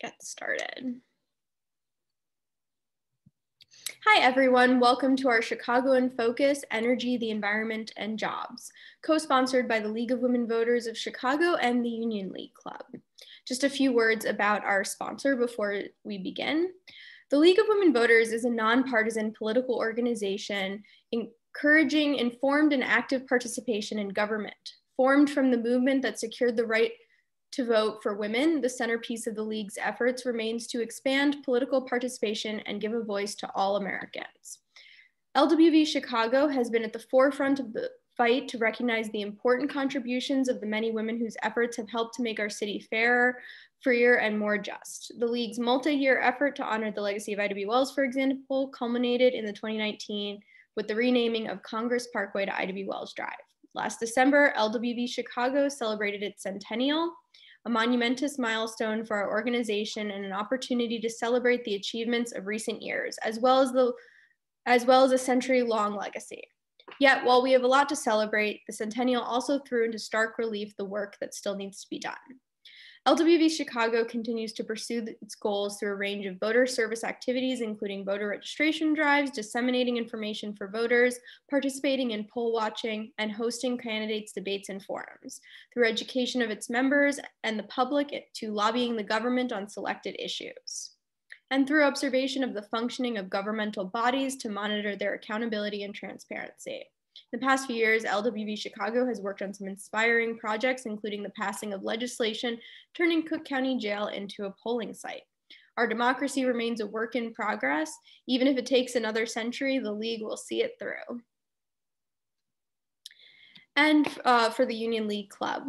get started. Hi, everyone. Welcome to our Chicago in Focus, Energy, the Environment, and Jobs, co-sponsored by the League of Women Voters of Chicago and the Union League Club. Just a few words about our sponsor before we begin. The League of Women Voters is a nonpartisan political organization encouraging informed and active participation in government. Formed from the movement that secured the right to vote for women, the centerpiece of the League's efforts remains to expand political participation and give a voice to all Americans. LWV Chicago has been at the forefront of the fight to recognize the important contributions of the many women whose efforts have helped to make our city fairer, freer, and more just. The League's multi-year effort to honor the legacy of Ida B. Wells, for example, culminated in the 2019 with the renaming of Congress Parkway to Ida B. Wells Drive. Last December, LWV Chicago celebrated its centennial, a monumentous milestone for our organization and an opportunity to celebrate the achievements of recent years, as well as a century-long legacy. Yet, while we have a lot to celebrate, the centennial also threw into stark relief the work that still needs to be done. LWV Chicago continues to pursue its goals through a range of voter service activities, including voter registration drives, disseminating information for voters, participating in poll watching, and hosting candidates' debates and forums, through education of its members and the public to lobbying the government on selected issues, and through observation of the functioning of governmental bodies to monitor their accountability and transparency. In the past few years, LWV Chicago has worked on some inspiring projects, including the passing of legislation turning Cook County Jail into a polling site. Our democracy remains a work in progress. Even if it takes another century, the League will see it through. And for the Union League Club.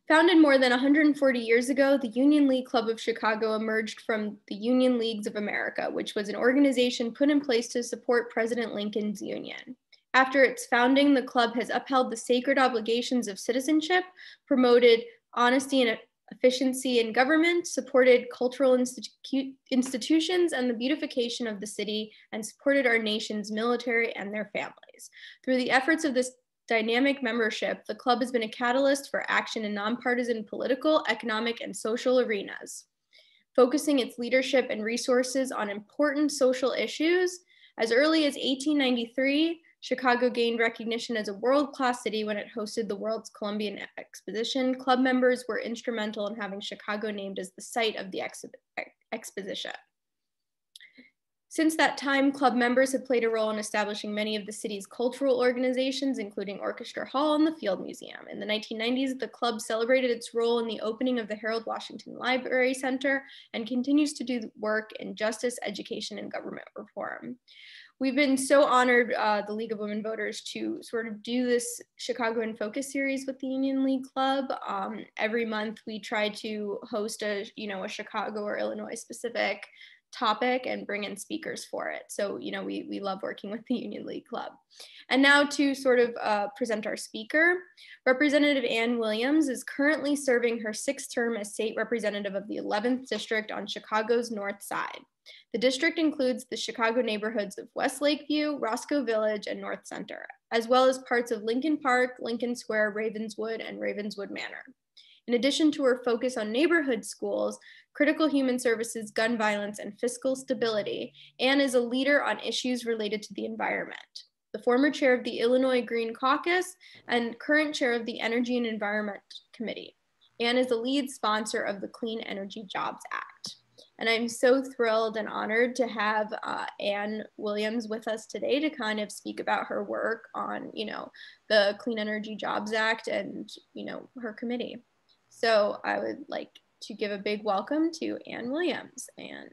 Founded more than 140 years ago, the Union League Club of Chicago emerged from the Union Leagues of America, which was an organization put in place to support President Lincoln's Union. After its founding, the club has upheld the sacred obligations of citizenship, promoted honesty and efficiency in government, supported cultural institutions and the beautification of the city, and supported our nation's military and their families. Through the efforts of this dynamic membership, the club has been a catalyst for action in nonpartisan political, economic, and social arenas, focusing its leadership and resources on important social issues. As early as 1893, Chicago gained recognition as a world-class city when it hosted the World's Columbian Exposition. Club members were instrumental in having Chicago named as the site of the exposition. Since that time, club members have played a role in establishing many of the city's cultural organizations, including Orchestra Hall and the Field Museum. In the 1990s, the club celebrated its role in the opening of the Harold Washington Library Center and continues to do work in justice, education, and government reform. We've been so honored, the League of Women Voters, to sort of do this Chicago in Focus series with the Union League Club. Every month we try to host a Chicago or Illinois specific topic and bring in speakers for it. So, we love working with the Union League Club. And now to sort of present our speaker, Representative Ann Williams is currently serving her 6th term as state representative of the 11th District on Chicago's North Side. The district includes the Chicago neighborhoods of West Lakeview, Roscoe Village, and North Center, as well as parts of Lincoln Park, Lincoln Square, Ravenswood, and Ravenswood Manor. In addition to her focus on neighborhood schools, critical human services, gun violence, and fiscal stability, Ann is a leader on issues related to the environment. The former chair of the Illinois Green Caucus and current chair of the Energy and Environment Committee. Ann is the lead sponsor of the Clean Energy Jobs Act. And I'm so thrilled and honored to have Ann Williams with us today to kind of speak about her work on, the Clean Energy Jobs Act and, her committee. So I would like to give a big welcome to Ann Williams. And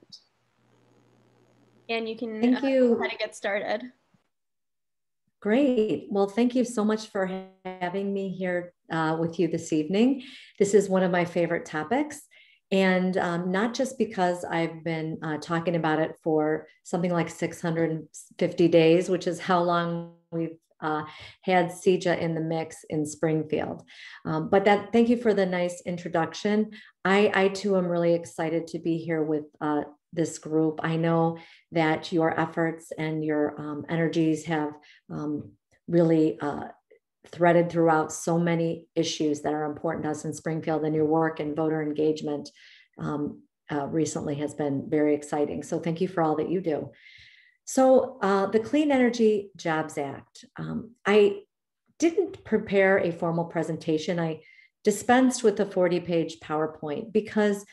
Ann, you can thank you. How to get started. Great. Well, thank you so much for having me here with you this evening. This is one of my favorite topics. And not just because I've been talking about it for something like 650 days, which is how long we've had CEJA in the mix in Springfield. But thank you for the nice introduction. I too am really excited to be here with this group. I know that your efforts and your energies have really threaded throughout so many issues that are important to us in Springfield, and your work and voter engagement recently has been very exciting. So thank you for all that you do. So the Clean Energy Jobs Act, I didn't prepare a formal presentation. I dispensed with the 40-page PowerPoint because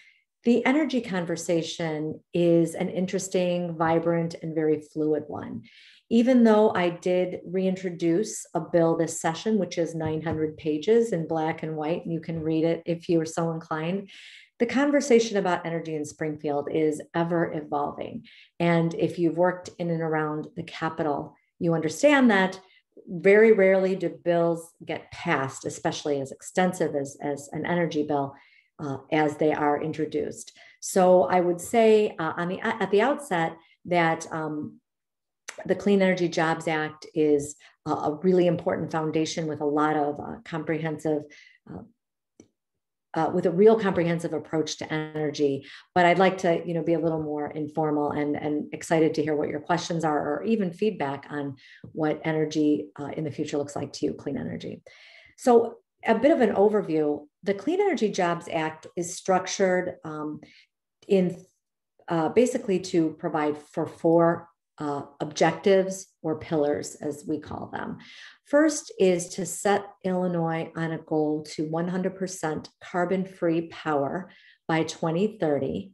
the energy conversation is an interesting, vibrant, and very fluid one. Even though I did reintroduce a bill this session, which is 900 pages in black and white, and you can read it if you are so inclined, the conversation about energy in Springfield is ever evolving. And if you've worked in and around the Capitol, you understand that very rarely do bills get passed, especially as extensive as an energy bill, as they are introduced. So I would say at the outset that the Clean Energy Jobs Act is a really important foundation with a lot of with a real comprehensive approach to energy. But I'd like to, be a little more informal and excited to hear what your questions are, or even feedback on what energy in the future looks like to you, clean energy. So a bit of an overview. The Clean Energy Jobs Act is structured in basically to provide for four objectives or pillars, as we call them. First is to set Illinois on a goal to 100% carbon-free power by 2030.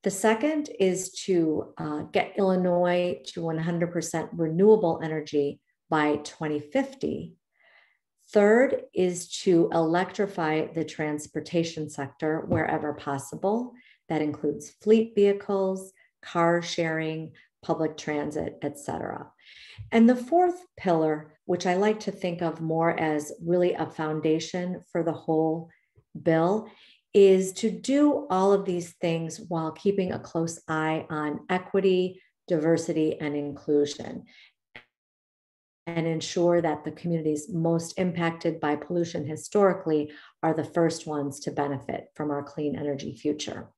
The second is to get Illinois to 100% renewable energy by 2050. Third is to electrify the transportation sector wherever possible. That includes fleet vehicles, car sharing, public transit, et cetera. And the fourth pillar, which I like to think of more as really a foundation for the whole bill, is to do all of these things while keeping a close eye on equity, diversity, and inclusion, and ensure that the communities most impacted by pollution historically are the first ones to benefit from our clean energy future.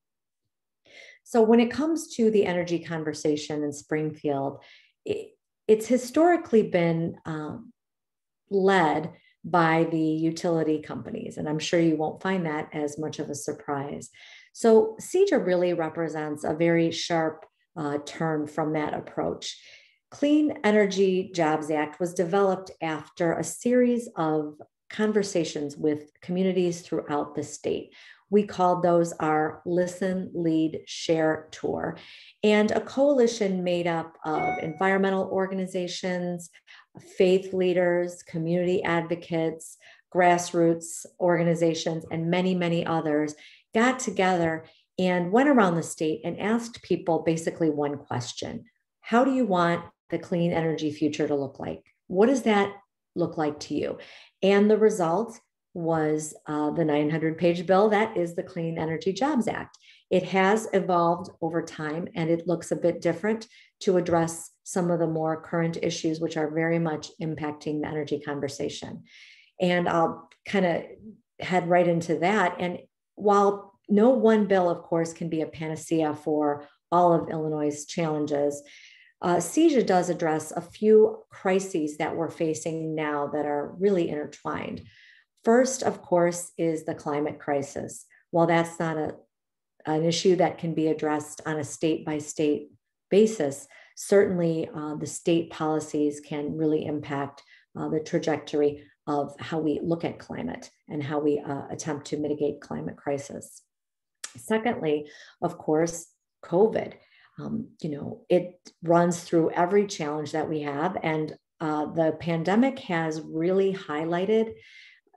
So when it comes to the energy conversation in Springfield, it's historically been led by the utility companies, and I'm sure you won't find that as much of a surprise. So CEJA really represents a very sharp turn from that approach. Clean Energy Jobs Act was developed after a series of conversations with communities throughout the state. We called those our Listen, Lead, Share tour, and a coalition made up of environmental organizations, faith leaders, community advocates, grassroots organizations, and many, many others got together and went around the state and asked people basically one question: how do you want the clean energy future to look like? What does that look like to you? And the result was the 900-page bill that is the Clean Energy Jobs Act. It has evolved over time, and it looks a bit different to address some of the more current issues, which are very much impacting the energy conversation. And I'll kind of head right into that. And while no one bill, of course, can be a panacea for all of Illinois' challenges, CEJA does address a few crises that we're facing now that are really intertwined. First, of course, is the climate crisis. While that's not an issue that can be addressed on a state-by-state basis, certainly the state policies can really impact the trajectory of how we look at climate and how we attempt to mitigate climate crisis. Secondly, of course, COVID. It runs through every challenge that we have, and the pandemic has really highlighted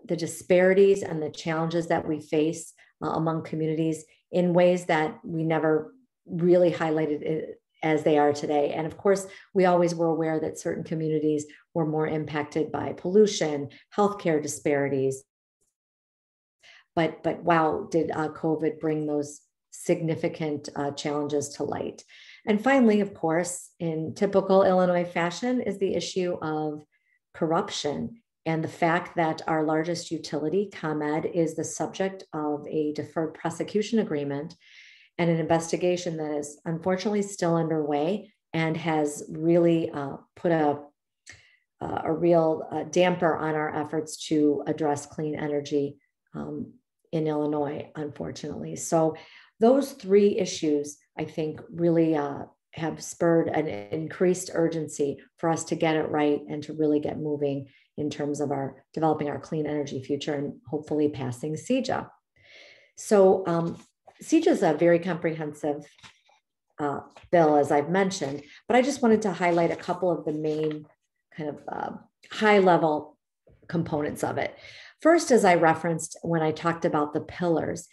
the disparities and the challenges that we face among communities in ways that we never really highlighted it as they are today. And of course, we always were aware that certain communities were more impacted by pollution, healthcare disparities. But wow, did COVID bring those significant challenges to light. And finally, of course, in typical Illinois fashion, is the issue of corruption and the fact that our largest utility, ComEd, is the subject of a deferred prosecution agreement and an investigation that is unfortunately still underway and has really put a real damper on our efforts to address clean energy in Illinois, unfortunately. So those three issues, I think, really have spurred an increased urgency for us to get it right and to really get moving in terms of our developing our clean energy future and hopefully passing CEJA. So CEJA is a very comprehensive bill, as I've mentioned, but I just wanted to highlight a couple of the main kind of high level components of it. First, as I referenced when I talked about the pillars,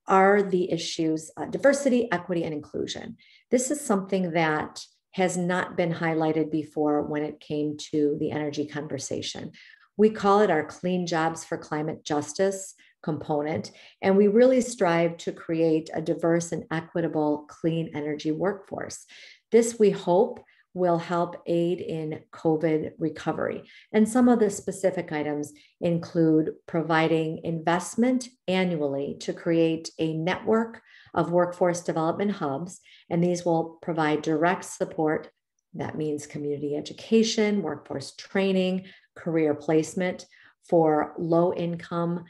are the issues diversity, equity, and inclusion. This is something that has not been highlighted before when it came to the energy conversation. We call it our Clean Jobs for Climate Justice component, and we really strive to create a diverse and equitable clean energy workforce. This, we hope, will help aid in COVID recovery. And some of the specific items include providing investment annually to create a network of workforce development hubs, and these will provide direct support. That means community education, workforce training, career placement for low-income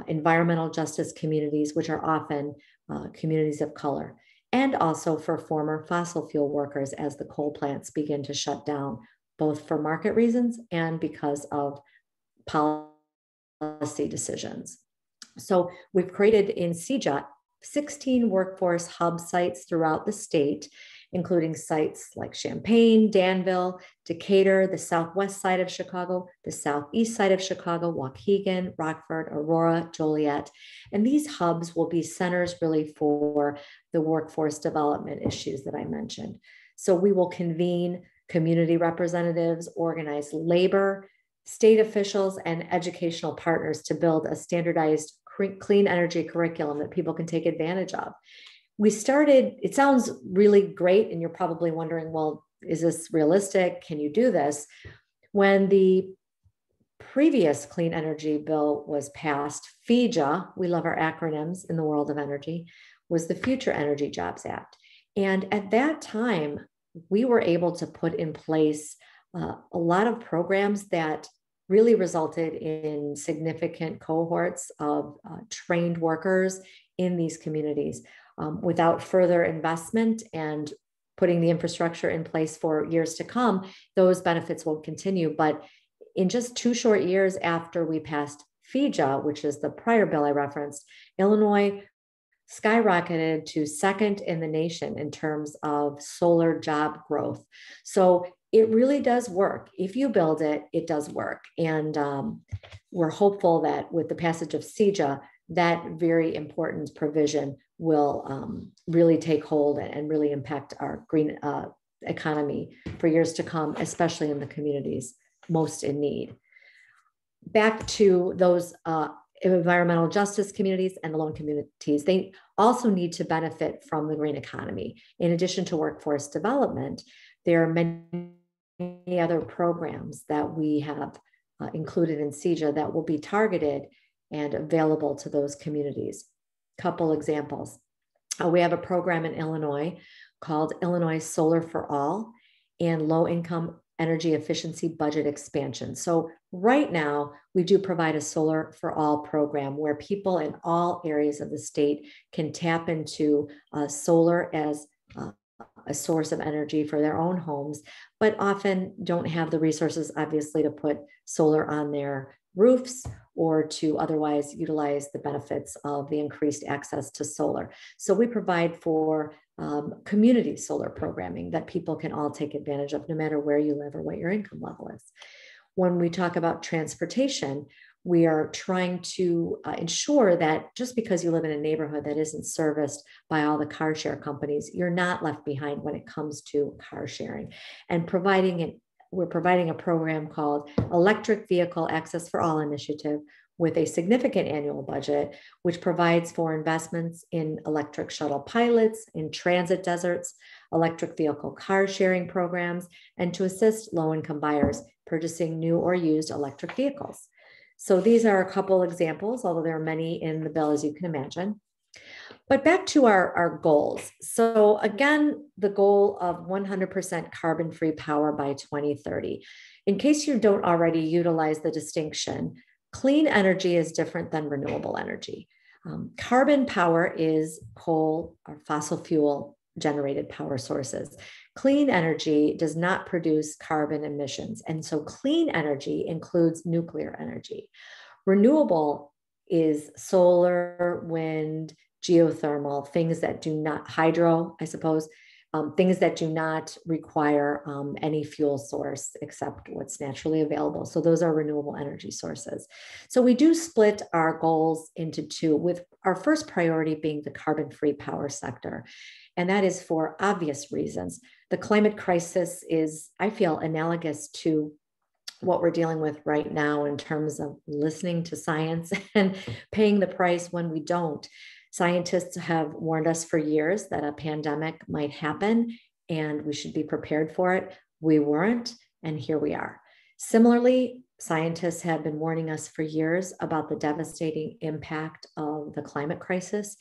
environmental justice communities, which are often communities of color, and also for former fossil fuel workers as the coal plants begin to shut down, both for market reasons and because of policy decisions. So we've created in CEJA 16 workforce hub sites throughout the state, including sites like Champaign, Danville, Decatur, the southwest side of Chicago, the southeast side of Chicago, Waukegan, Rockford, Aurora, Joliet. And these hubs will be centers really for the workforce development issues that I mentioned. So we will convene community representatives, organize labor, state officials, and educational partners to build a standardized clean energy curriculum that people can take advantage of. We started, it sounds really great, and you're probably wondering, well, is this realistic? Can you do this? When the previous clean energy bill was passed, CEJA, we love our acronyms in the world of energy, was the Future Energy Jobs Act. And at that time, we were able to put in place a lot of programs that really resulted in significant cohorts of trained workers in these communities. Without further investment and putting the infrastructure in place for years to come, those benefits will continue. But in just 2 short years after we passed CEJA, which is the prior bill I referenced, Illinois skyrocketed to second in the nation in terms of solar job growth. So it really does work. If you build it, it does work. And we're hopeful that with the passage of CEJA, that very important provision will really take hold and really impact our green economy for years to come, especially in the communities most in need. Back to those environmental justice communities and the loan communities, they also need to benefit from the green economy. In addition to workforce development, there are many other programs that we have included in CEJA that will be targeted and available to those communities. Couple examples. We have a program in Illinois called Illinois Solar for All and Low Income Energy Efficiency Budget Expansion. So right now, we do provide a Solar for All program where people in all areas of the state can tap into solar as a source of energy for their own homes, but often don't have the resources, obviously, to put solar on their roofs or to otherwise utilize the benefits of the increased access to solar. So we provide for community solar programming that people can all take advantage of no matter where you live or what your income level is. When we talk about transportation, we are trying to ensure that just because you live in a neighborhood that isn't serviced by all the car share companies, you're not left behind when it comes to car sharing. And we're providing a program called Electric Vehicle Access for All Initiative with a significant annual budget, which provides for investments in electric shuttle pilots, in transit deserts, electric vehicle car sharing programs, and to assist low-income buyers purchasing new or used electric vehicles. So these are a couple examples, although there are many in the bill, as you can imagine. But back to our goals. So again, the goal of 100% carbon-free power by 2030. In case you don't already utilize the distinction, clean energy is different than renewable energy. Carbon power is coal or fossil fuel generated power sources. Clean energy does not produce carbon emissions. And so clean energy includes nuclear energy. Renewable is solar, wind, geothermal, things that do not, hydro, I suppose, things that do not require any fuel source except what's naturally available. So those are renewable energy sources. So we do split our goals into two, with our first priority being the carbon-free power sector. And that is for obvious reasons. The climate crisis is, I feel, analogous to what we're dealing with right now in terms of listening to science and paying the price when we don't. Scientists have warned us for years that a pandemic might happen and we should be prepared for it. We weren't, and here we are. Similarly, scientists have been warning us for years about the devastating impact of the climate crisis,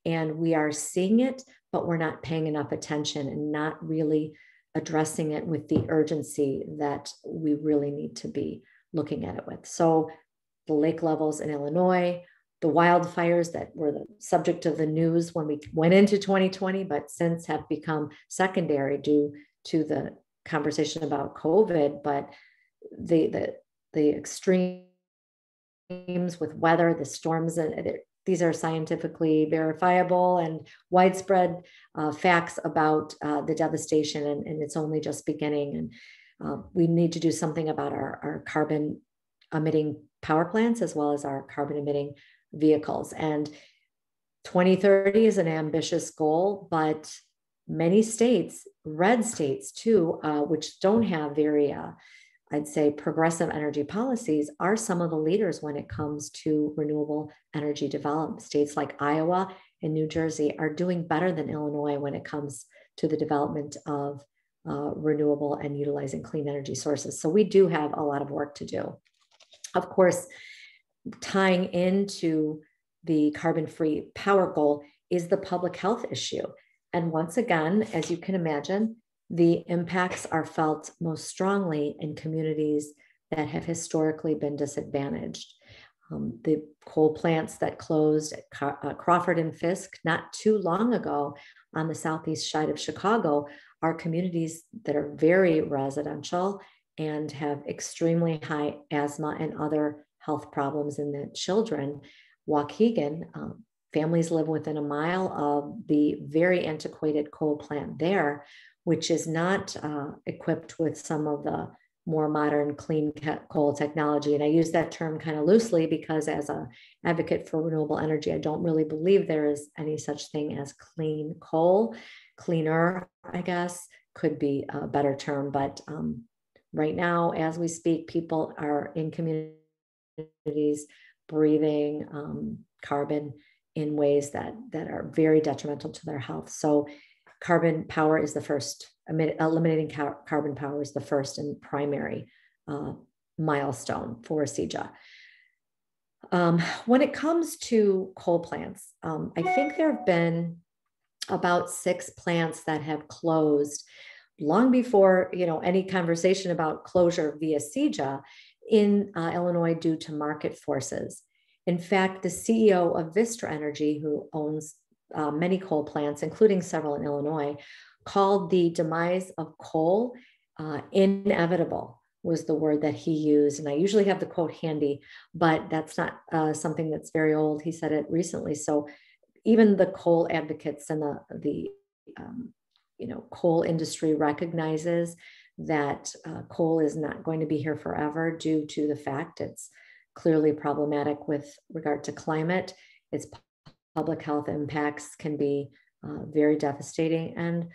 and we are seeing it, but we're not paying enough attention and not really addressing it with the urgency that we really need to be looking at it with. So the lake levels in Illinois, the wildfires that were the subject of the news when we went into 2020, but since have become secondary due to the conversation about COVID, but the extremes with weather, the storms, these are scientifically verifiable and widespread facts about the devastation, and it's only just beginning. And we need to do something about our carbon emitting power plants as well as our carbon emitting vehicles. And 2030 is an ambitious goal, but many states, red states too, which don't have very, I'd say, progressive energy policies, are some of the leaders when it comes to renewable energy development. States like Iowa and New Jersey are doing better than Illinois when it comes to the development of renewable and utilizing clean energy sources. So we do have a lot of work to do. Of course, tying into the carbon-free power goal is the public health issue. And once again, as you can imagine, the impacts are felt most strongly in communities that have historically been disadvantaged. The coal plants that closed at Crawford and Fisk not too long ago on the southeast side of Chicago are communities that are very residential and have extremely high asthma and other health problems in the children. Waukegan, families live within a mile of the very antiquated coal plant there, which is not equipped with some of the more modern clean coal technology. And I use that term kind of loosely because as an advocate for renewable energy, I don't really believe there is any such thing as clean coal. Cleaner, I guess, could be a better term. But right now, as we speak, people are in communities breathing carbon in ways that are very detrimental to their health. So carbon power is the first, eliminating carbon power is the first and primary milestone for CEJA. When it comes to coal plants, I think there have been about 6 plants that have closed long before any conversation about closure via CEJA in Illinois due to market forces. In fact, the CEO of Vistra Energy, who owns many coal plants, including several in Illinois, called the demise of coal inevitable, was the word that he used. And I usually have the quote handy, but that's not something that's very old. He said it recently. So even the coal advocates and the coal industry recognizes that coal is not going to be here forever due to the fact it's clearly problematic with regard to climate. Its public health impacts can be very devastating, and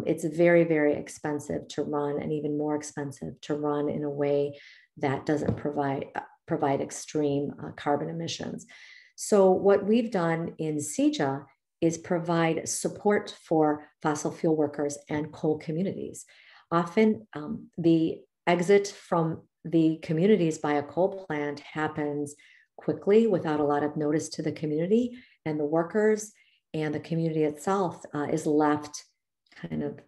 it's very, very expensive to run, and even more expensive to run in a way that doesn't provide extreme carbon emissions. So what we've done in CEJA is provide support for fossil fuel workers and coal communities. Often the exit from the communities by a coal plant happens quickly without a lot of notice to the community, and the workers and the community itself is left kind of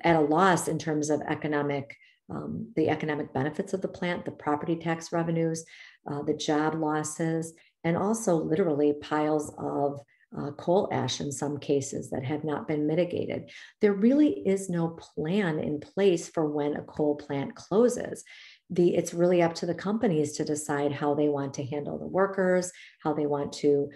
at a loss in terms of the economic benefits of the plant, the property tax revenues, the job losses, and also literally piles of coal ash in some cases that have not been mitigated. There really is no plan in place for when a coal plant closes. It's really up to the companies to decide how they want to handle the workers, how they want to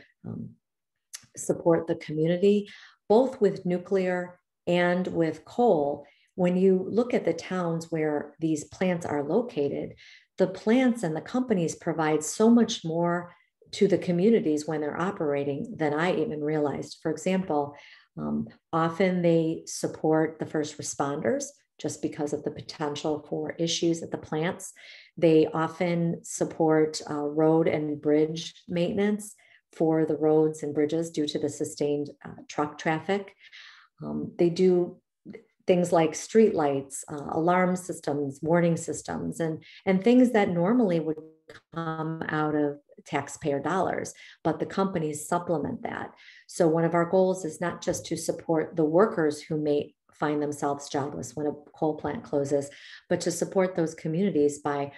support the community, both with nuclear and with coal. When you look at the towns where these plants are located, the plants and the companies provide so much more to the communities when they're operating than I even realized. For example, often they support the first responders just because of the potential for issues at the plants. They often support road and bridge maintenance for the roads and bridges due to the sustained truck traffic. They do things like street lights, alarm systems, warning systems, and things that normally would come out of taxpayer dollars, but the companies supplement that. So one of our goals is not just to support the workers who may find themselves jobless when a coal plant closes, but to support those communities by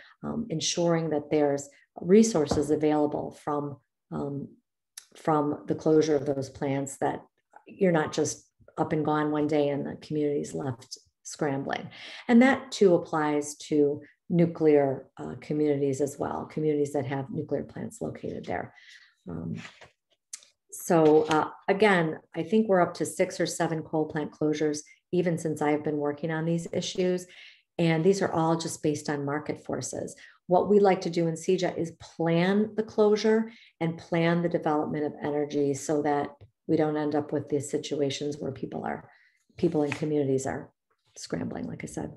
ensuring that there's resources available from the closure of those plants, that you're not just up and gone one day and the community's left scrambling. And that too applies to nuclear communities as well, communities that have nuclear plants located there. Again, I think we're up to 6 or 7 coal plant closures, even since I've been working on these issues. And these are all just based on market forces. What we like to do in CEJA is plan the closure and plan the development of energy so that we don't end up with these situations where people and communities are scrambling, like I said.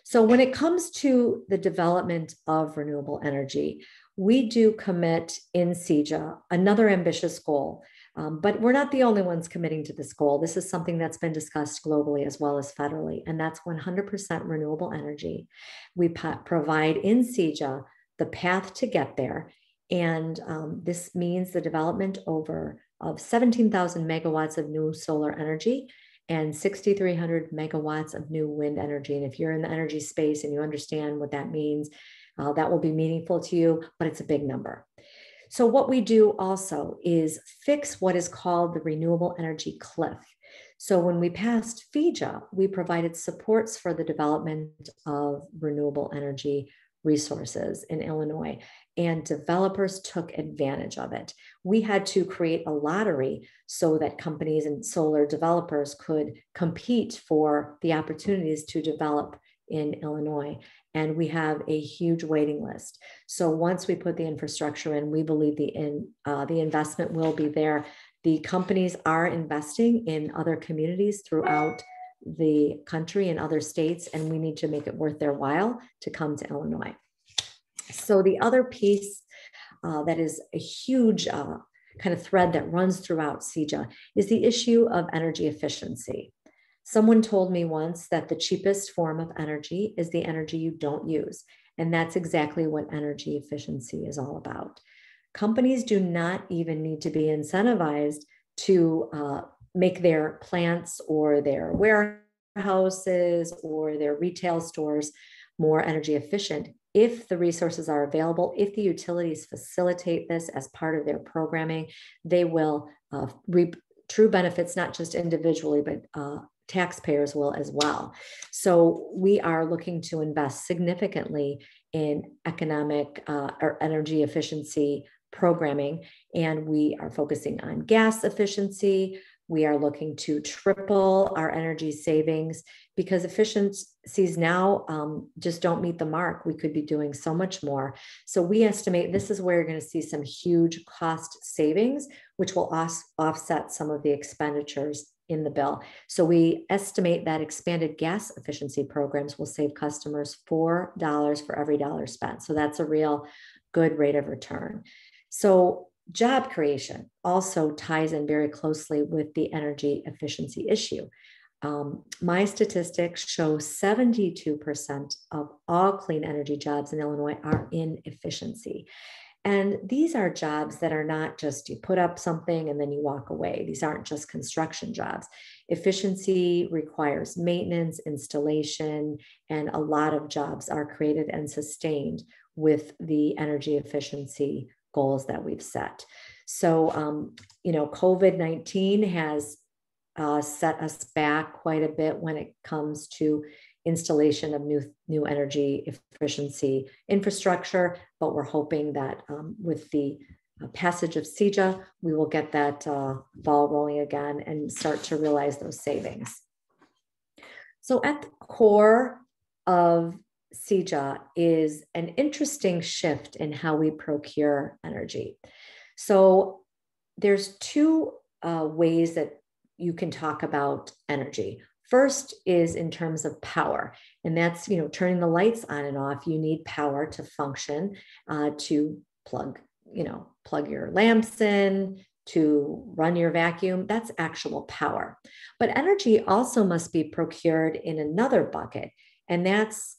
So when it comes to the development of renewable energy, we do commit in CEJA another ambitious goal, but we're not the only ones committing to this goal. This is something that's been discussed globally as well as federally, and that's 100% renewable energy. We provide in CEJA the path to get there, and this means the development of 17,000 megawatts of new solar energy and 6,300 megawatts of new wind energy. And if you're in the energy space and you understand what that means, that will be meaningful to you, but it's a big number. So what we do also is fix what is called the renewable energy cliff. So when we passed CEJA, we provided supports for the development of renewable energy resources in Illinois, and developers took advantage of it. We had to create a lottery so that companies and solar developers could compete for the opportunities to develop in Illinois. And we have a huge waiting list. So once we put the infrastructure in, we believe the investment will be there. The companies are investing in other communities throughout the country and other states, and we need to make it worth their while to come to Illinois. So the other piece that is a huge kind of thread that runs throughout CEJA is the issue of energy efficiency. Someone told me once that the cheapest form of energy is the energy you don't use. And that's exactly what energy efficiency is all about. Companies do not even need to be incentivized to make their plants or their warehouses or their retail stores more energy efficient. If the resources are available, if the utilities facilitate this as part of their programming, they will reap true benefits, not just individually, but taxpayers will as well. So we are looking to invest significantly in economic or energy efficiency programming, and we are focusing on gas efficiency. We are looking to triple our energy savings because efficiencies now just don't meet the mark. We could be doing so much more. So we estimate this is where you're going to see some huge cost savings, which will offset some of the expenditures in the bill. So we estimate that expanded gas efficiency programs will save customers $4 for every dollar spent. So that's a real good rate of return. So job creation also ties in very closely with the energy efficiency issue. My statistics show 72% of all clean energy jobs in Illinois are in efficiency. And these are jobs that are not just you put up something and then you walk away. These aren't just construction jobs. Efficiency requires maintenance, installation, and a lot of jobs are created and sustained with the energy efficiency goals that we've set. So, COVID-19 has set us back quite a bit when it comes to installation of new energy efficiency infrastructure, but we're hoping that with the passage of CEJA, we will get that ball rolling again and start to realize those savings. So at the core of CEJA is an interesting shift in how we procure energy. So there's two ways that you can talk about energy. First is in terms of power, and that's, turning the lights on and off. You need power to function, to plug your lamps in, to run your vacuum. That's actual power. But energy also must be procured in another bucket, and that's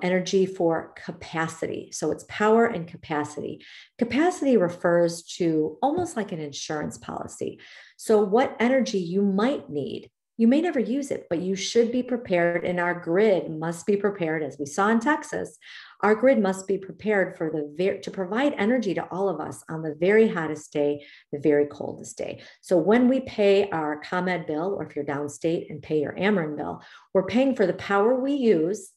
energy for capacity. So it's power and capacity. Capacity refers to almost like an insurance policy. So what energy you might need, you may never use it, but you should be prepared, and our grid must be prepared, as we saw in Texas. Our grid must be prepared to provide energy to all of us on the very hottest day, the very coldest day. So when we pay our ComEd bill, or if you're downstate and pay your Ameren bill, we're paying for the power we use,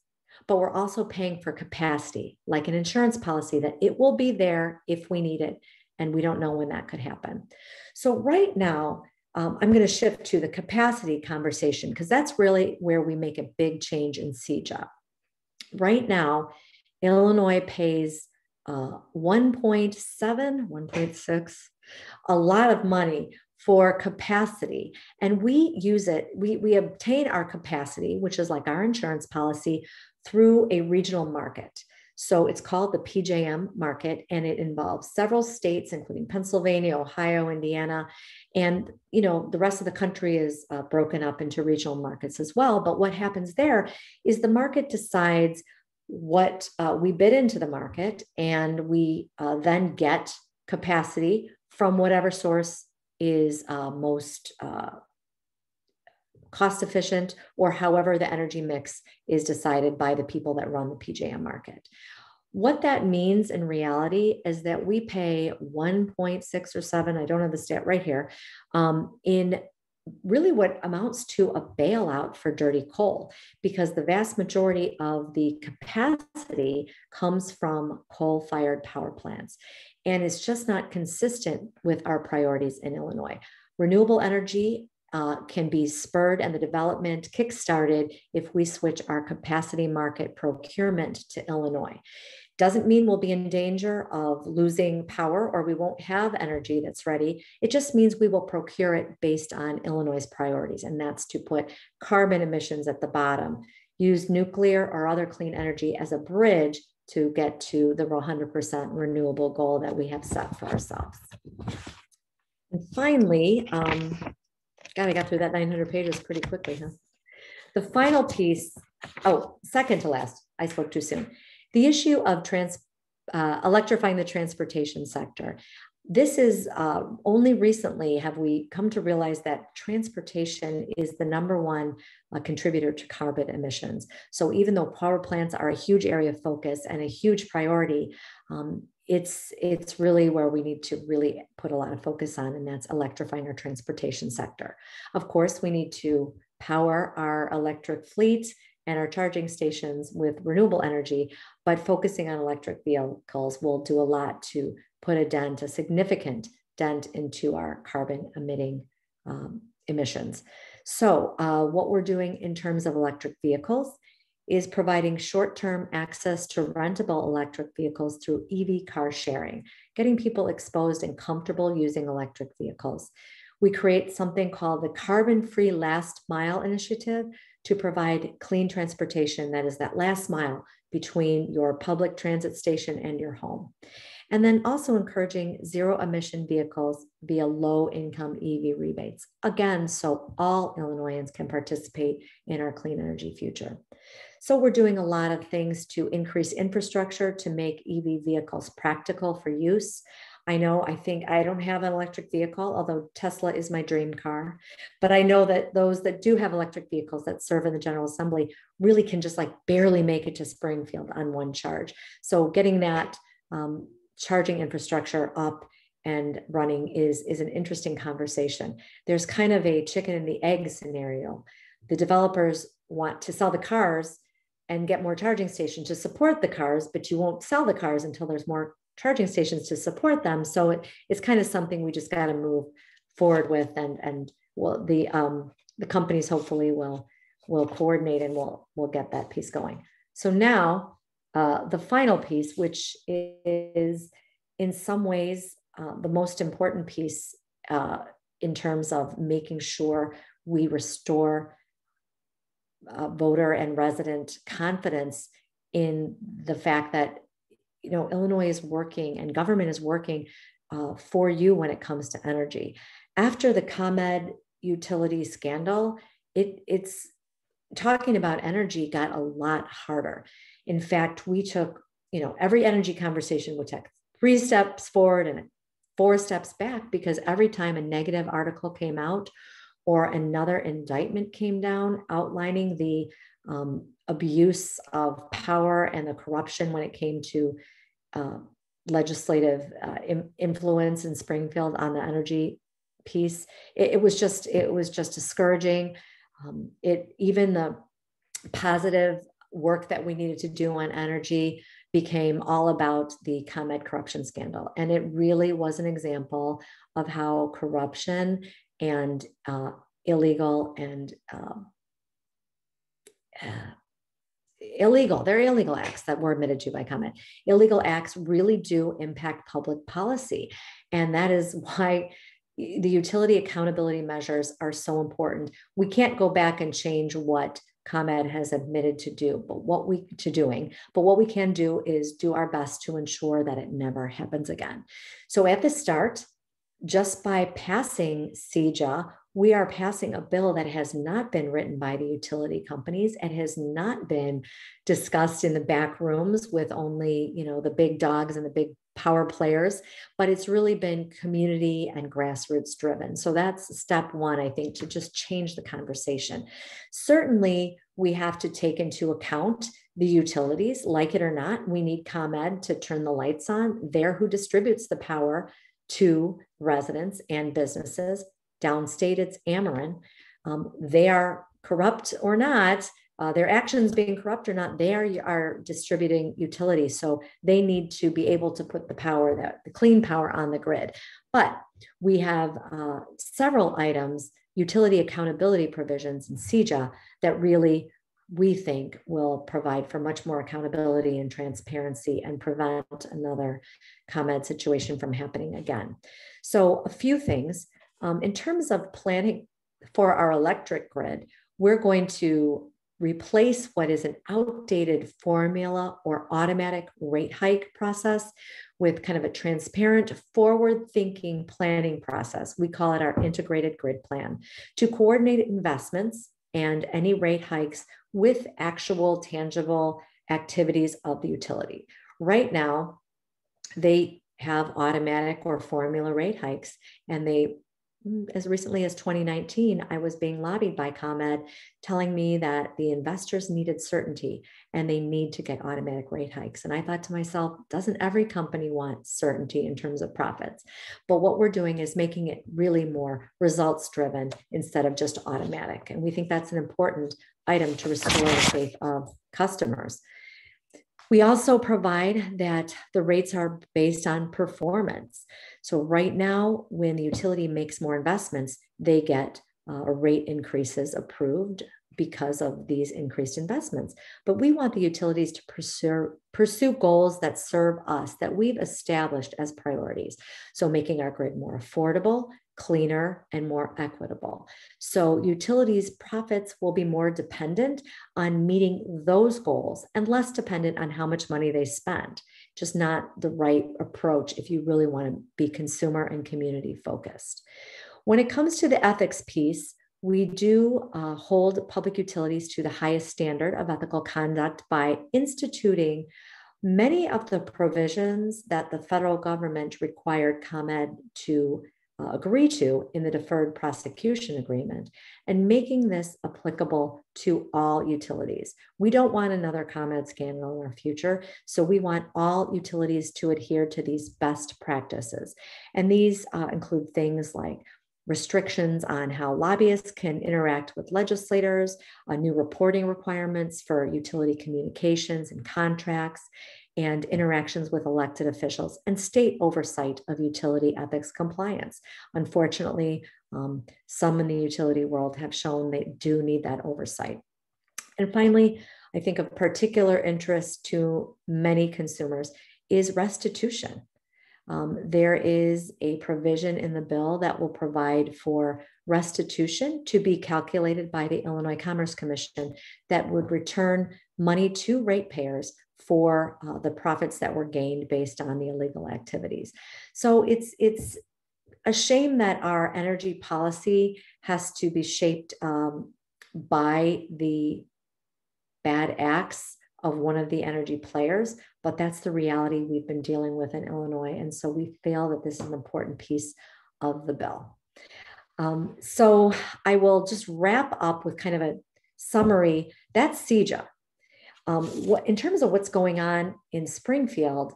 but we're also paying for capacity, like an insurance policy, that it will be there if we need it, and we don't know when that could happen. So right now, I'm going to shift to the capacity conversation, because that's really where we make a big change in CEJA. Right now, Illinois pays 1.7, 1.6, a lot of money for capacity. And we use it, we obtain our capacity, which is like our insurance policy, through a regional market. So it's called the PJM market, and it involves several states, including Pennsylvania, Ohio, Indiana, and the rest of the country is broken up into regional markets as well. But what happens there is the market decides what we bid into the market, and we then get capacity from whatever source is most cost efficient, or however the energy mix is decided by the people that run the PJM market. What that means in reality is that we pay 1.6 or 7, I don't have the stat right here, in really what amounts to a bailout for dirty coal, because the vast majority of the capacity comes from coal-fired power plants. And it's just not consistent with our priorities in Illinois. Renewable energy can be spurred and the development kickstarted if we switch our capacity market procurement to Illinois. Doesn't mean we'll be in danger of losing power or we won't have energy that's ready. It just means we will procure it based on Illinois' priorities, and that's to put carbon emissions at the bottom, use nuclear or other clean energy as a bridge to get to the 100% renewable goal that we have set for ourselves. And finally, God, I got through that 900 pages pretty quickly, huh? The final piece, second to last, I spoke too soon. The issue of electrifying the transportation sector. This is only recently have we come to realize that transportation is the #1 contributor to carbon emissions. So even though power plants are a huge area of focus and a huge priority, it's really where we need to really put a lot of focus on, and that's electrifying our transportation sector. Of course, we need to power our electric fleet and our charging stations with renewable energy, but focusing on electric vehicles will do a lot to put a significant dent into our carbon emissions. So what we're doing in terms of electric vehicles is providing short-term access to rentable electric vehicles through EV car sharing, getting people exposed and comfortable using electric vehicles. We create something called the Carbon-Free Last Mile Initiative to provide clean transportation, that is that last mile between your public transit station and your home. And then also encouraging zero emission vehicles via low income EV rebates. Again, so all Illinoisans can participate in our clean energy future. So we're doing a lot of things to increase infrastructure to make EV vehicles practical for use. I don't have an electric vehicle, although Tesla is my dream car. But I know that those that do have electric vehicles that serve in the General Assembly really can just barely make it to Springfield on one charge. So getting that charging infrastructure up and running is an interesting conversation. There's kind of a chicken and the egg scenario. The developers want to sell the cars and get more charging stations to support the cars, but you won't sell the cars until there's more charging stations to support them. So it's kind of something we just got to move forward with, and well, the companies hopefully will coordinate and we'll get that piece going. So now the final piece, which is in some ways the most important piece in terms of making sure we restore voter and resident confidence in the fact that, you know, Illinois is working and government is working for you when it comes to energy. After the ComEd utility scandal, it's talking about energy got a lot harder. In fact, we took, you know, every energy conversation would take 3 steps forward and 4 steps back, because every time a negative article came out or another indictment came down outlining the abuse of power and the corruption when it came to legislative influence in Springfield on the energy piece, it was just discouraging. Even the positive work that we needed to do on energy became all about the ComEd corruption scandal. And it really was an example of how corruption and illegal and they're illegal acts that were admitted to by ComEd. Illegal acts really do impact public policy. And that is why the utility accountability measures are so important. We can't go back and change what ComEd has admitted to do, but what we can do is do our best to ensure that it never happens again. So at the start, just by passing CEJA, we are passing a bill that has not been written by the utility companies. It has not been discussed in the back rooms with only, you know, the big dogs and the big power players, but it's really been community and grassroots driven. So that's step one, I think, to just change the conversation. Certainly, we have to take into account the utilities, like it or not. We need ComEd to turn the lights on. They're who distributes the power to residents and businesses. Downstate, it's Ameren. They are corrupt or not, their actions being corrupt or not, they are distributing utilities. So they need to be able to put the clean power on the grid. But we have several items, utility accountability provisions in CEJA, that really, we think, will provide for much more accountability and transparency and prevent another ComEd situation from happening again. So a few things. In terms of planning for our electric grid, we're going to replace what is an outdated formula or automatic rate hike process with kind of a transparent, forward-thinking planning process. We call it our integrated grid plan, to coordinate investments and any rate hikes with actual tangible activities of the utility. Right now, they have automatic or formula rate hikes, and they, as recently as 2019, I was being lobbied by ComEd telling me that the investors needed certainty and they need to get automatic rate hikes. And I thought to myself, doesn't every company want certainty in terms of profits? But what we're doing is making it really more results driven instead of just automatic. And we think that's an important item to restore the faith of customers. We also provide that the rates are based on performance. So right now, when the utility makes more investments, they get rate increases approved because of these increased investments. But we want the utilities to pursue goals that serve us, that we've established as priorities. So making our grid more affordable, cleaner, and more equitable. So utilities' profits will be more dependent on meeting those goals and less dependent on how much money they spend. Just not the right approach if you really want to be consumer and community focused. When it comes to the ethics piece, we do hold public utilities to the highest standard of ethical conduct by instituting many of the provisions that the federal government required ComEd to agree to in the deferred prosecution agreement, and making this applicable to all utilities. We don't want another ComEd scandal in our future, so we want all utilities to adhere to these best practices. And these include things like restrictions on how lobbyists can interact with legislators, new reporting requirements for utility communications and contracts, and interactions with elected officials, and state oversight of utility ethics compliance. Unfortunately, some in the utility world have shown they do need that oversight. And finally, I think of particular interest to many consumers is restitution. There is a provision in the bill that will provide for restitution to be calculated by the Illinois Commerce Commission that would return money to ratepayers for the profits that were gained based on the illegal activities. So it's a shame that our energy policy has to be shaped by the bad acts of one of the energy players, but that's the reality we've been dealing with in Illinois. And so we feel that this is an important piece of the bill. So I will just wrap up with kind of a summary. That's CEJA. In terms of what's going on in Springfield,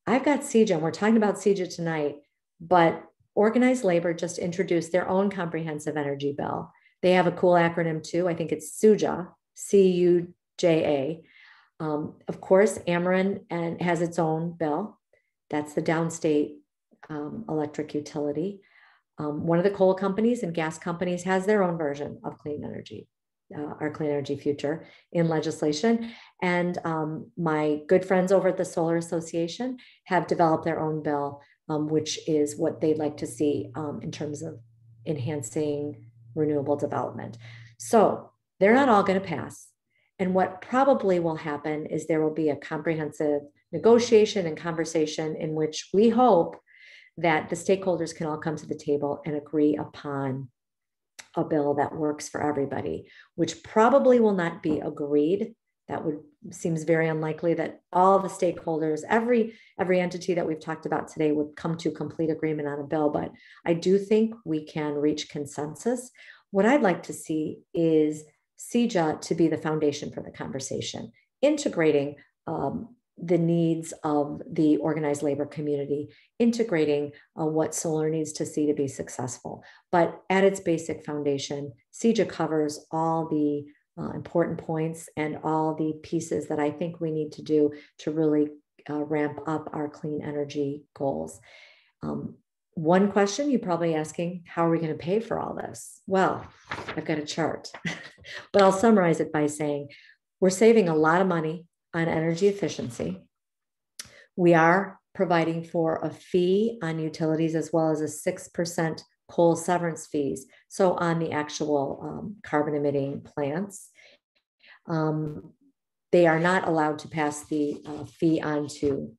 I've got CEJA, and we're talking about CEJA tonight, but organized labor just introduced their own comprehensive energy bill. They have a cool acronym too. I think it's CUJA, CUJA. Of course, Ameren has its own bill. That's the downstate electric utility. One of the coal companies and gas companies has their own version of clean energy. Our clean energy future in legislation. And my good friends over at the Solar Association have developed their own bill, which is what they'd like to see in terms of enhancing renewable development. So they're not all going to pass. And what probably will happen is there will be a comprehensive negotiation and conversation in which we hope that the stakeholders can all come to the table and agree upon a bill that works for everybody, which probably will not be agreed. That seems very unlikely that all the stakeholders, every entity that we've talked about today would come to complete agreement on a bill, but I do think we can reach consensus. What I'd like to see is CEJA to be the foundation for the conversation, integrating the needs of the organized labor community, integrating what solar needs to see to be successful. But at its basic foundation, CEJA covers all the important points and all the pieces that I think we need to do to really ramp up our clean energy goals. One question you're probably asking, how are we going to pay for all this? Well, I've got a chart, but I'll summarize it by saying we're saving a lot of money on energy efficiency. We are providing for a fee on utilities as well as a 6% coal severance fees. So on the actual carbon emitting plants, they are not allowed to pass the fee on to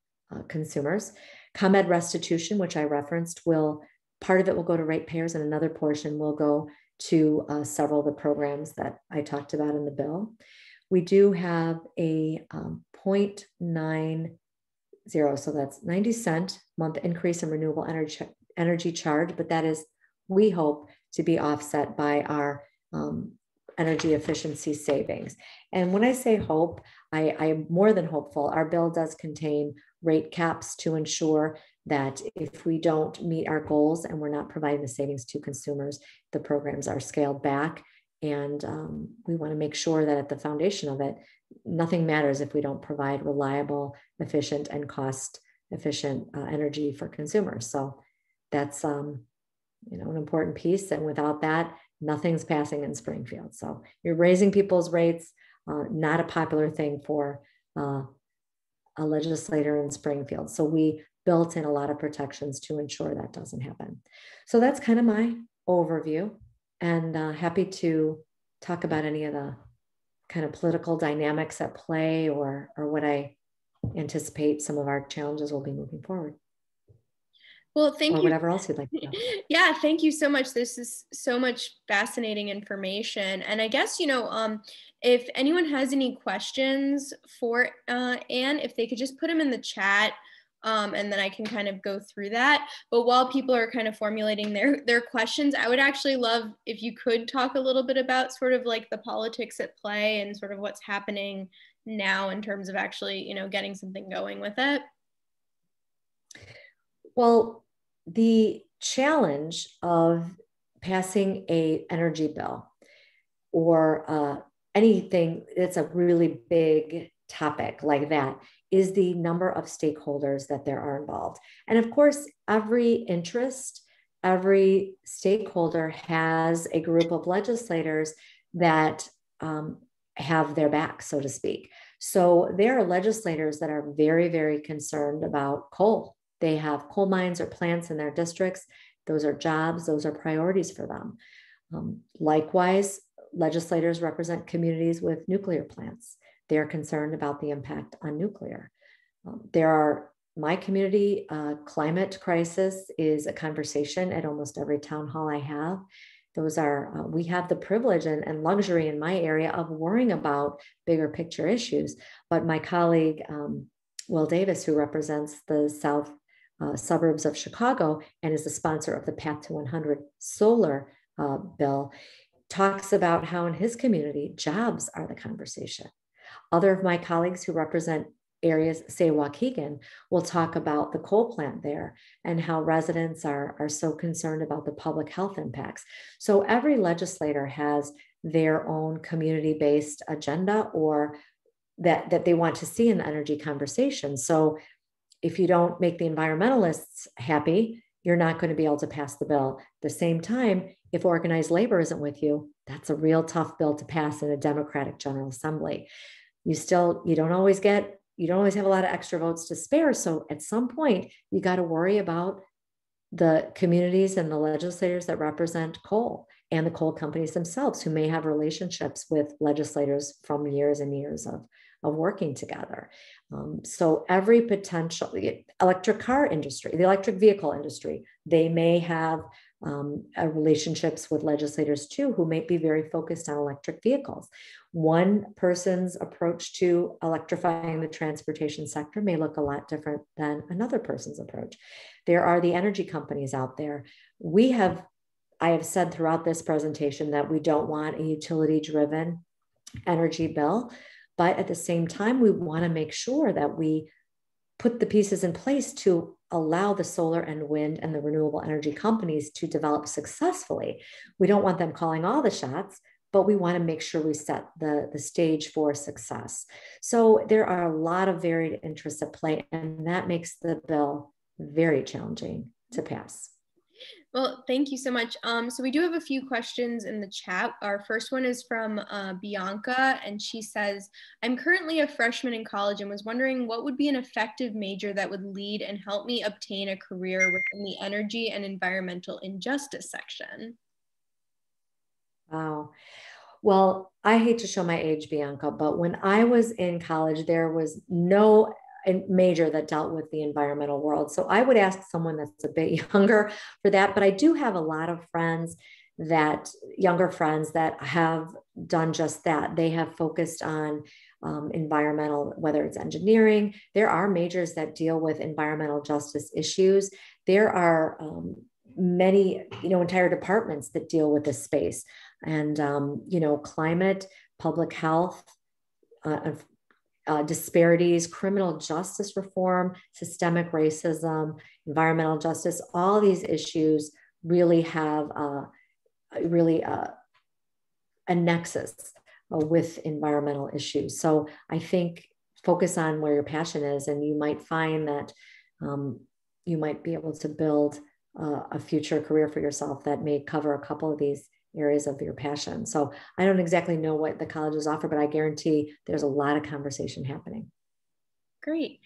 consumers. ComEd restitution, which I referenced, part of it will go to ratepayers and another portion will go to several of the programs that I talked about in the bill. We do have a 0.90, so that's 90 cent month increase in renewable energy charge, but that is, we hope, to be offset by our energy efficiency savings. And when I say hope, I am more than hopeful. Our bill does contain rate caps to ensure that if we don't meet our goals and we're not providing the savings to consumers, the programs are scaled back. And we want to make sure that at the foundation of it, nothing matters if we don't provide reliable, efficient, and cost-efficient energy for consumers. So that's an important piece. And without that, nothing's passing in Springfield. So you're raising people's rates, not a popular thing for a legislator in Springfield. So we built in a lot of protections to ensure that doesn't happen. So that's kind of my overview. And happy to talk about any of the kind of political dynamics at play or what I anticipate some of our challenges will be moving forward. Well, thank you. Whatever else you'd like to know. Yeah, thank you so much. This is so much fascinating information. And I guess, if anyone has any questions for Anne, if they could just put them in the chat. and then I can kind of go through that. But while people are kind of formulating their questions, I would actually love if you could talk a little bit about sort of like the politics at play and sort of what's happening now in terms of actually, getting something going with it. Well, the challenge of passing a energy bill or anything that's a really big topic like that is the number of stakeholders that there are involved. And of course, every interest, every stakeholder has a group of legislators that have their back, so to speak. So there are legislators that are very, very concerned about coal. They have coal mines or plants in their districts. Those are jobs, those are priorities for them. Likewise, legislators represent communities with nuclear plants. They're concerned about the impact on nuclear. My community, climate crisis is a conversation at almost every town hall I have. We have the privilege and luxury in my area of worrying about bigger picture issues. But my colleague, Will Davis, who represents the south suburbs of Chicago and is the sponsor of the Path to 100 solar bill, talks about how in his community, jobs are the conversation. Other of my colleagues who represent areas, say Waukegan, will talk about the coal plant there and how residents are so concerned about the public health impacts. So every legislator has their own community-based agenda or that they want to see in the energy conversation. So if you don't make the environmentalists happy, you're not going to be able to pass the bill. At the same time, if organized labor isn't with you, that's a real tough bill to pass in a Democratic General Assembly. You don't always have a lot of extra votes to spare. So at some point, you got to worry about the communities and the legislators that represent coal and the coal companies themselves, who may have relationships with legislators from years and years of working together. So every potential, the electric car industry, the electric vehicle industry, they may have relationships with legislators too, who may be very focused on electric vehicles. One person's approach to electrifying the transportation sector may look a lot different than another person's approach. There are the energy companies out there. I have said throughout this presentation that we don't want a utility-driven energy bill, but at the same time, we want to make sure that we put the pieces in place to allow the solar and wind and the renewable energy companies to develop successfully. We don't want them calling all the shots, but we want to make sure we set the stage for success. So there are a lot of varied interests at play, and that makes the bill very challenging to pass. Well, thank you so much. So we do have a few questions in the chat. Our first one is from Bianca, and she says, I'm currently a freshman in college and was wondering what would be an effective major that would lead and help me obtain a career within the energy and environmental injustice section. Wow. Well, I hate to show my age, Bianca, but when I was in college, there was no major that dealt with the environmental world. So I would ask someone that's a bit younger for that. But I do have a lot of younger friends that have done just that. They have focused on environmental, whether it's engineering. There are majors that deal with environmental justice issues. There are many, entire departments that deal with this space. And, climate, public health, disparities, criminal justice reform, systemic racism, environmental justice, all these issues really have a nexus with environmental issues. So I think focus on where your passion is, and you might find that you might be able to build a future career for yourself that may cover a couple of these areas of your passion. So I don't exactly know what the colleges offer, but I guarantee there's a lot of conversation happening. Great.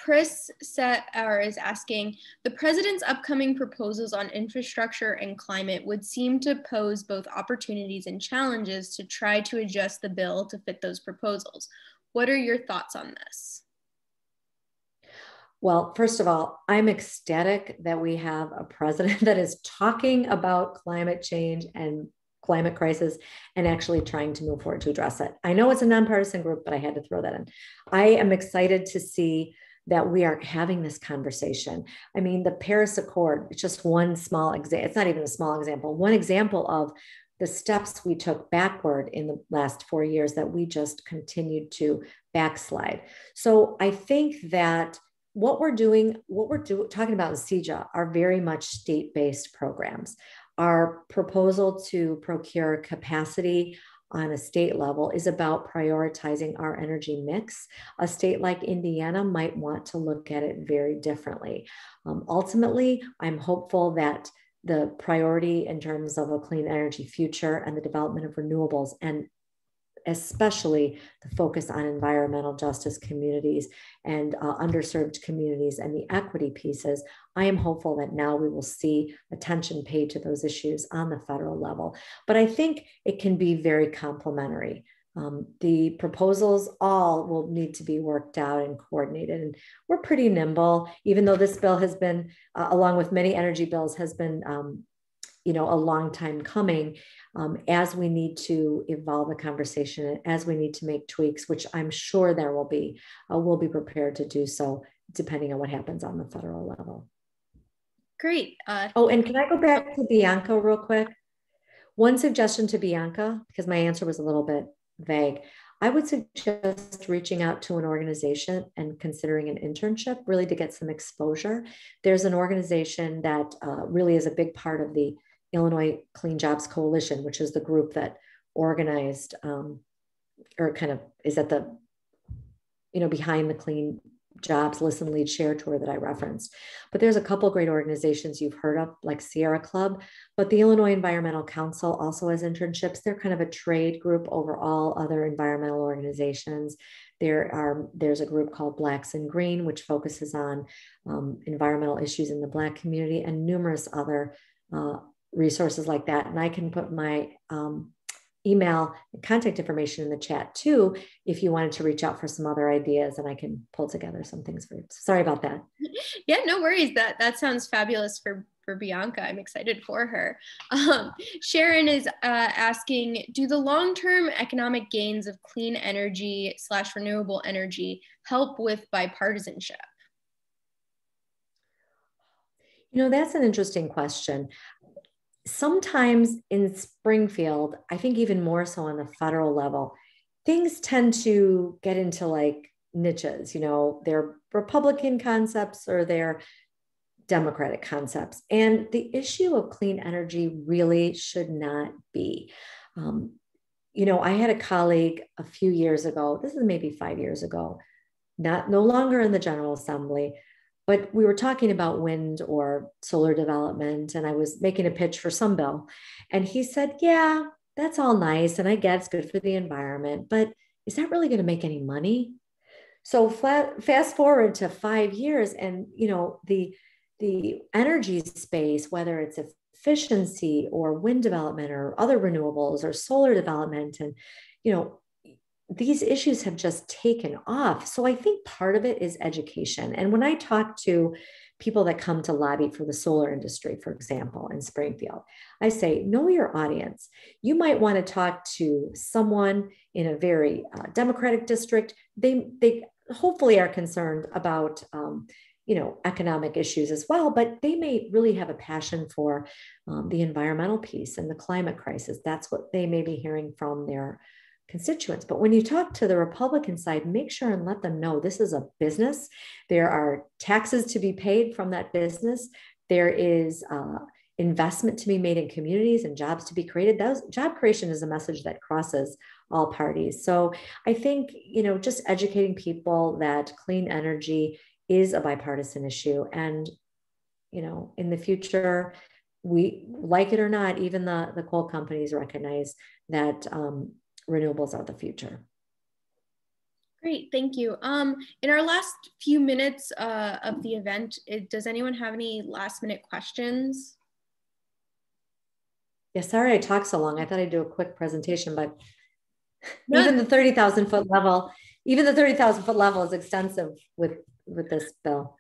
Pris is asking, the president's upcoming proposals on infrastructure and climate would seem to pose both opportunities and challenges to try to adjust the bill to fit those proposals. What are your thoughts on this? Well, first of all, I'm ecstatic that we have a president that is talking about climate change and climate crisis and actually trying to move forward to address it. I know it's a nonpartisan group, but I had to throw that in. I am excited to see that we aren't having this conversation. I mean, the Paris Accord, it's just one small example. It's not even a small example, one example of the steps we took backward in the last 4 years that we just continued to backslide. So I think that what we're talking about in CEJA are very much state-based programs. Our proposal to procure capacity on a state level is about prioritizing our energy mix. A state like Indiana might want to look at it very differently. Ultimately, I'm hopeful that the priority in terms of a clean energy future and the development of renewables, and especially the focus on environmental justice communities and underserved communities and the equity pieces, I am hopeful that now we will see attention paid to those issues on the federal level. But I think it can be very complementary. The proposals all will need to be worked out and coordinated. And we're pretty nimble, even though this bill has been, along with many energy bills, has been a long time coming. As we need to evolve the conversation, as we need to make tweaks, which I'm sure there will be, we'll be prepared to do so depending on what happens on the federal level. Great. And can I go back to Bianca real quick? One suggestion to Bianca, because my answer was a little bit vague. I would suggest reaching out to an organization and considering an internship, really to get some exposure. There's an organization that really is a big part of the Illinois Clean Jobs Coalition, which is the group that organized or kind of is at the, behind the Clean Jobs Listen, Lead, Share tour that I referenced. But there's a couple great organizations you've heard of, like Sierra Club, but the Illinois Environmental Council also has internships. They're kind of a trade group over all other environmental organizations. There's a group called Blacks in Green, which focuses on environmental issues in the Black community, and numerous other resources like that. And I can put my email and contact information in the chat too, if you wanted to reach out for some other ideas, and I can pull together some things for you. Sorry about that. Yeah, no worries. That sounds fabulous for Bianca. I'm excited for her. Sharon is asking, do the long-term economic gains of clean energy / renewable energy help with bipartisanship? That's an interesting question. Sometimes in Springfield, I think even more so on the federal level, things tend to get into like niches, they're Republican concepts or they're Democratic concepts. And the issue of clean energy really should not be. I had a colleague a few years ago, this is maybe 5 years ago, no longer in the General Assembly, but we were talking about wind or solar development, and I was making a pitch for some bill. And he said, yeah, that's all nice, and I get it's good for the environment, but is that really going to make any money? So fast forward to 5 years, and the energy space, whether it's efficiency or wind development or other renewables or solar development, and these issues have just taken off. So I think part of it is education. And when I talk to people that come to lobby for the solar industry, for example, in Springfield, I say, know your audience. You might want to talk to someone in a very Democratic district. They hopefully are concerned about economic issues as well, but they may really have a passion for the environmental piece and the climate crisis. That's what they may be hearing from their constituents. But when you talk to the Republican side, make sure and let them know this is a business. There are taxes to be paid from that business. There is investment to be made in communities and jobs to be created. Job creation is a message that crosses all parties. So I think, just educating people that clean energy is a bipartisan issue. And, in the future, we like it or not, even the coal companies recognize that renewables are the future. Great, thank you. In our last few minutes of the event, does anyone have any last minute questions? Yeah, sorry I talked so long. I thought I'd do a quick presentation, but no, even the 30,000 foot level is extensive with this bill.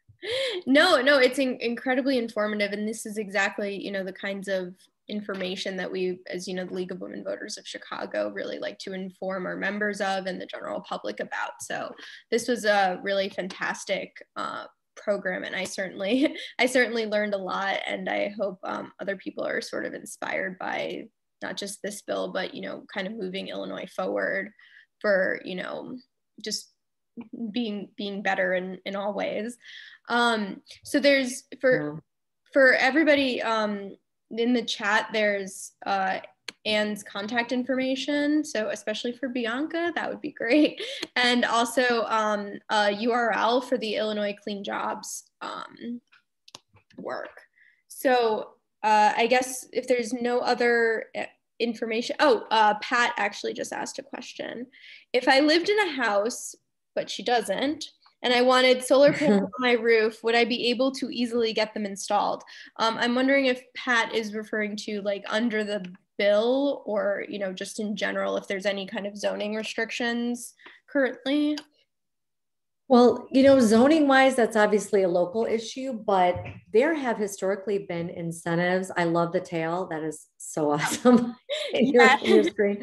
No, it's incredibly informative. And this is exactly, the kinds of information that we, as you know, the League of Women Voters of Chicago, really like to inform our members of and the general public about. So this was a really fantastic program, and I certainly learned a lot, and I hope other people are sort of inspired by not just this bill, but, you know, kind of moving Illinois forward for, you know, just being better in all ways. So there's for everybody in the chat, there's Anne's contact information. So especially for Bianca, that would be great. And also a URL for the Illinois Clean Jobs work. So I guess if there's no other information, Pat actually just asked a question. If I lived in a house, but she doesn't, and I wanted solar panels on my roof, would I be able to easily get them installed? I'm wondering if Pat is referring to like under the bill, or, you know, just in general, if there's any kind of zoning restrictions currently. Well, you know, zoning wise, that's obviously a local issue, but there have historically been incentives. I love the tail. That is so awesome in your screen.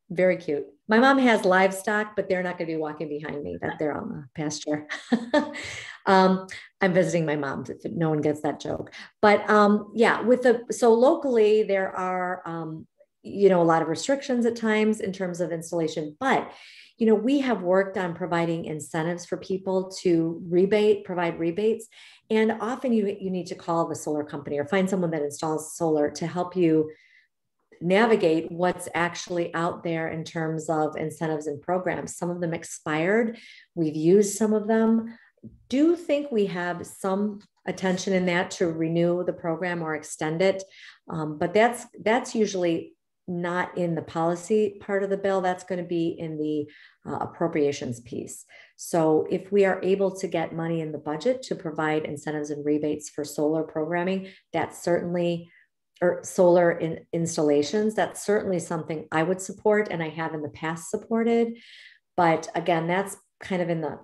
Very cute. My mom has livestock, but they're not going to be walking behind me. That they're on the pasture. I'm visiting my mom, if no one gets that joke. But yeah, so locally there are, you know, a lot of restrictions at times in terms of installation, but you know, we have worked on providing incentives for people to provide rebates. And often you need to call the solar company or find someone that installs solar to help you navigate what's actually out there in terms of incentives and programs. Some of them expired. We've used some of them. Do think we have some attention in that to renew the program or extend it. But that's usually not in the policy part of the bill. That's going to be in the appropriations piece. So if we are able to get money in the budget to provide incentives and rebates for solar programming, that's certainly, or solar installations, that's certainly something I would support, and I have in the past supported. But again, that's kind of in the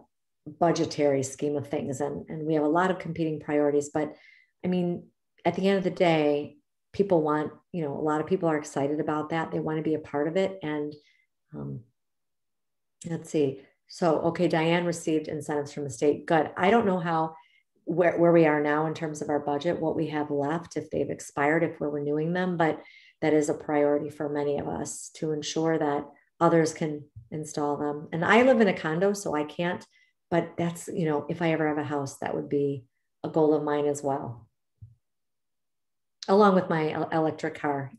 budgetary scheme of things, and we have a lot of competing priorities. But I mean, at the end of the day, people want, you know, a lot of people are excited about that. They want to be a part of it. And let's see. So, okay, Diane received incentives from the state. Good. I don't know where we are now in terms of our budget, what we have left, if they've expired, if we're renewing them, but that is a priority for many of us to ensure that others can install them. And I live in a condo, so I can't, but that's, you know, if I ever have a house, that would be a goal of mine as well, along with my electric car.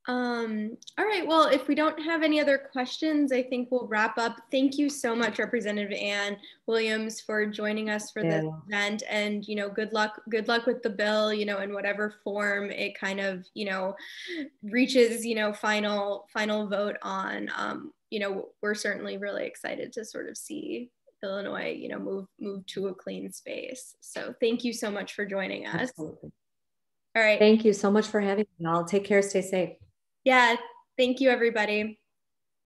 All right, well, if we don't have any other questions, I think we'll wrap up. Thank you so much, Representative Ann Williams, for joining us for this event. And, you know, good luck with the bill, you know, in whatever form it kind of, you know, reaches, you know, final vote on. You know, we're certainly really excited to sort of see Illinois, you know, move to a clean space. So thank you so much for joining us. Absolutely. All right. Thank you so much for having me. I'll take care. Stay safe. Yeah. Thank you, everybody.